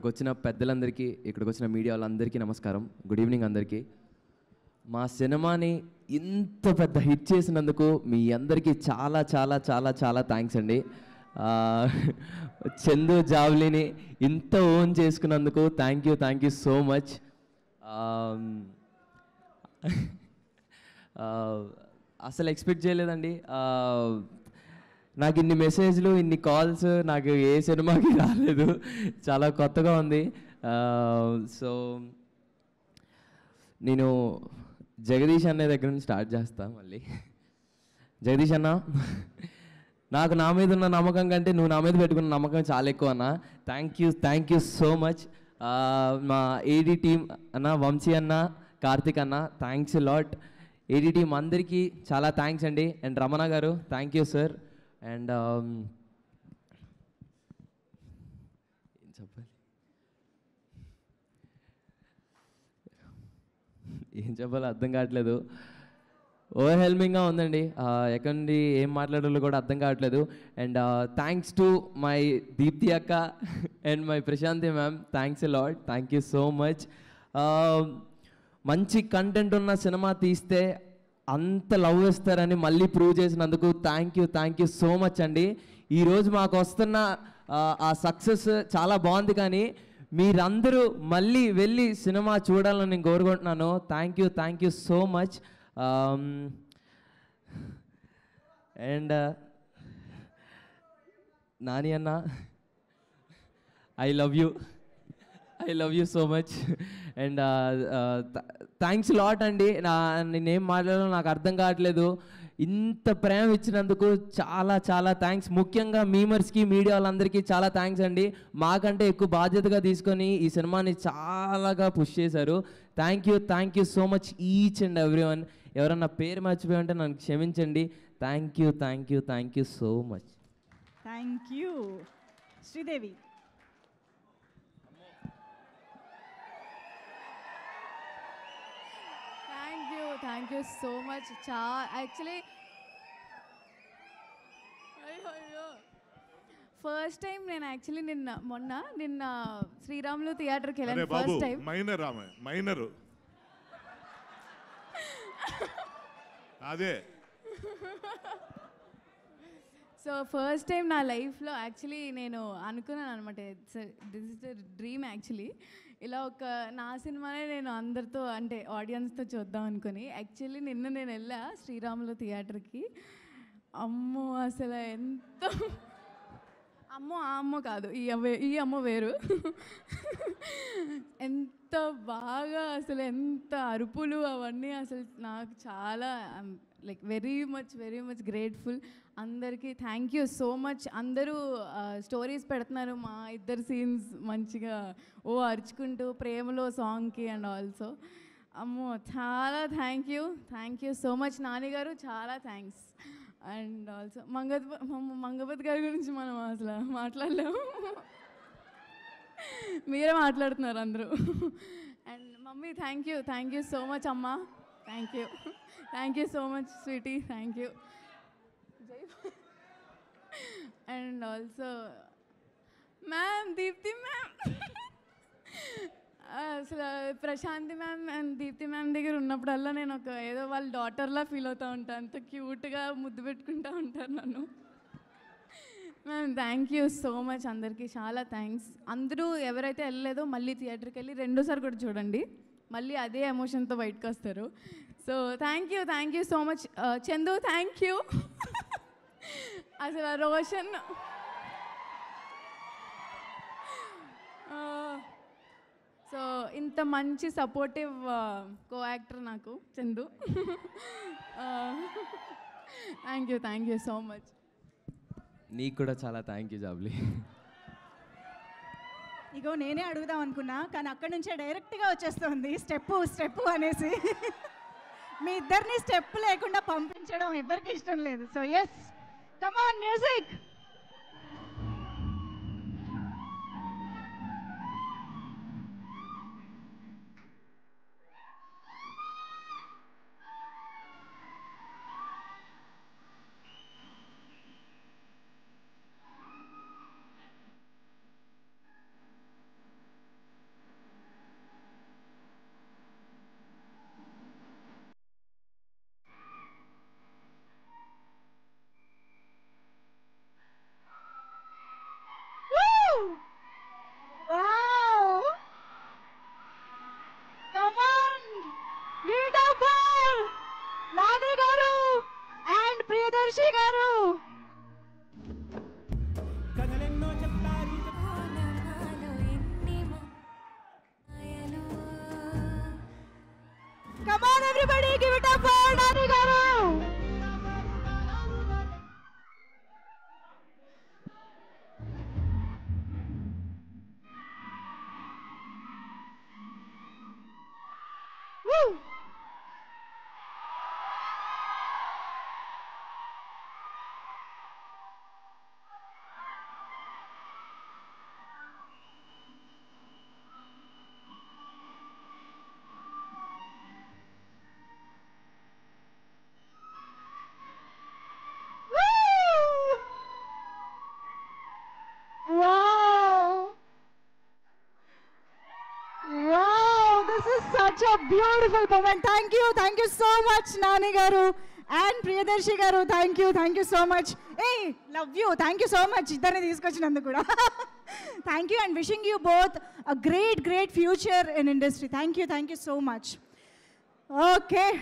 ఇక్కడికి వచ్చిన పెద్దలందరికీ, ఇక్కడికి వచ్చిన మీడియా వాళ్ళందరికీ నమస్కారం. గుడ్ ఈవినింగ్ అందరికీ. మా సినిమాని ఇంత పెద్ద హిట్ చేసినందుకు మీ అందరికీ చాలా చాలా చాలా చాలా థ్యాంక్స్ అండి. చందు జావ్లీని ఇంత ఓన్ చేసుకున్నందుకు థ్యాంక్ యూ సో మచ్. అసలు ఎక్స్పెక్ట్ చేయలేదండి. నాకు ఇన్ని మెసేజ్లు, ఇన్ని కాల్స్ నాకు ఏ సినిమాకి రాలేదు. చాలా కొత్తగా ఉంది. సో నేను జగదీష్ అనే దగ్గర నుంచి స్టార్ట్ చేస్తాను. మళ్ళీ జగదీష్ అన్న, నాకు నా మీద ఉన్న నమ్మకం కంటే నువ్వు నా మీద పెట్టుకున్న నమ్మకం చాలా ఎక్కువ అన్న. Thank you so much. మా ఏడీ టీమ్ అన్న, వంశీ అన్న, కార్తిక్ అన్న, థ్యాంక్స్ లాట్. ఏడీ టీమ్ అందరికీ చాలా థ్యాంక్స్ అండి. అండ్ రమణ గారు, థ్యాంక్ యూ సార్. అండ్ ఏం చెప్పాలి, అర్థం కావట్లేదు. ఓవర్హెల్మింగ్గా ఉందండి. ఎక్కడి నుండి ఏం మాట్లాడాలో కూడా అర్థం కావట్లేదు. And thanks to my Deepthi అక్క and my Prashanthi ma'am, thanks a lot. Thank you so much. మంచి కంటెంట్ ఉన్న సినిమా తీస్తే అంత లవ్ ఇస్తారని మళ్ళీ ప్రూవ్ చేసినందుకు థ్యాంక్ యూ సో మచ్ అండి. ఈరోజు మాకు వస్తున్న ఆ సక్సెస్ చాలా బాగుంది, కానీ మీరందరూ మళ్ళీ వెళ్ళి సినిమా చూడాలని నేను కోరుకుంటున్నాను. Thank you so much. And Nani అన్న, I love you so much. And thanks lot అండి. నేనేం మాట్లాడాలో నాకు అర్థం కావట్లేదు. ఇంత ప్రేమ ఇచ్చినందుకు చాలా చాలా థ్యాంక్స్. ముఖ్యంగా మీమర్స్కి, మీడియా వాళ్ళందరికీ చాలా థ్యాంక్స్ అండి. మాకంటే ఎక్కువ బాధ్యతగా తీసుకొని ఈ సినిమాని చాలాగా పుష్ చేశారు. Thank you so much each and every one. ఎవరన్నా పేరు మర్చిపోయి ఉంటే నన్ను క్షమించండి. Thank you so much. Thank you. Sridevi. Thank you so much. Actually అయ్యో, ఫస్ట్ టైం నేను యాక్చువల్లీ నిన్న శ్రీరాములు థియేటర్కి వెళ్ళాను. First time. మైనర్ అదే. సో ఫస్ట్ టైం నా లైఫ్లో యాక్చువల్లీ నేను అనుకున్నాను అనమాట, this is the dream actually. ఇలా ఒక నా సినిమానే నేను అందరితో, అంటే ఆడియన్స్తో చూద్దాం అనుకుని. యాక్చువల్లీ నిన్న నేను వెళ్ళా శ్రీరాములు థియేటర్కి. అమ్మో అసలు ఎంత, ఆ అమ్మ కాదు, ఈ అమ్మ వేరు. ఎంత బాగా, అసలు ఎంత అరుపులు అవన్నీ, అసలు నాకు చాలా లైక్ వెరీ మచ్ గ్రేట్ఫుల్. అందరికీ థ్యాంక్ యూ సో మచ్. అందరూ స్టోరీస్ పెడుతున్నారు, మా ఇద్దరు సీన్స్ మంచిగా అరుచుకుంటూ ప్రేమలో సాంగ్కి. అండ్ ఆల్సో అమ్మో చాలా థ్యాంక్ యూ సో మచ్. నాన్నగారు చాలా థ్యాంక్స్. అండ్ ఆల్సో మంగపతి గారి గురించి మనం అసలు మాట్లాడలేము, మీరే మాట్లాడుతున్నారు అందరూ. And mummy thank you so much. అమ్మ thank you so much. Sweetie thank you. And also ma'am, Deepti ma'am, అసలు Prashanthi ma'am and Deepti ma'am దగ్గర ఉన్నప్పుడల్లా నేను ఏదో వాళ్ళ డాటర్లా ఫీల్ అవుతూ ఉంటాను. అంత క్యూట్గా ముద్దు పెట్టుకుంటూ ఉంటారు నన్ను. Ma'am thank you so much. అందరికీ చాలా థ్యాంక్స్. అందరూ ఎవరైతే వెళ్ళలేదో మళ్ళీ థియేటర్కి వెళ్ళి రెండోసారి కూడా చూడండి, మళ్ళీ అదే ఎమోషన్తో బయటకు వస్తారు. So thank you so much. Chandu thank you. అసలు రోషన్, సో ఇంత మంచి సపోర్టివ్ కో యాక్టర్ నాకు Chandu. Thank you so much. నీకు కూడా చాలా థ్యాంక్ యూ జాబ్లీ. ఇగో నేనే అడుగుదాం అనుకున్నా, కానీ అక్కడి నుంచే డైరెక్ట్గా వచ్చేస్తుంది స్టెప్ అనేసి. మీ ఇద్దరిని స్టెప్ లేకుండా పంపించడం ఎవరికి ఇష్టం లేదు. So yes, come on music. This is such a beautiful moment. Thank you so much, Nani garu and Priyadarshi garu. Thank you so much. Hey, love you. Thank you so much. Iddarni తీసుకొచ్చినందుకు కూడా. Thank you and wishing you both a great future in industry. Thank you so much. Okay.